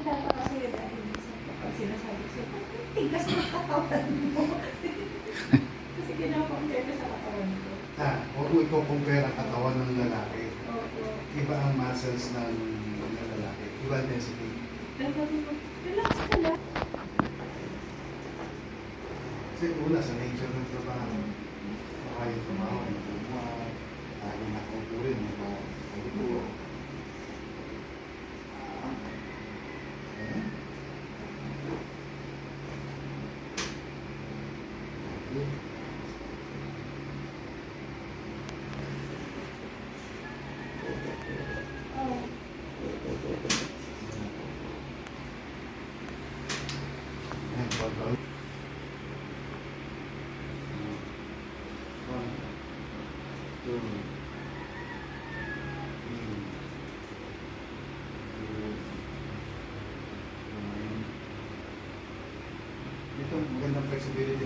nagtataka kasi dahil minsan kapag sinasabi ko siya, "Bakit tigas ng katawan mo?" Kasi kinakompare ko sa katawan ko. Huwag mo i-compare ang katawan ng lalaki. Opo. Iba ang muscles ng lalaki. Iba ang density. Kaya sabi ko, relax ka lang. Kasi una, sa nature ng trabaho, kaya yung trabaho, nagbubuhat, tayo nakaupo rin, nakaupo. Ito, magandang flexibility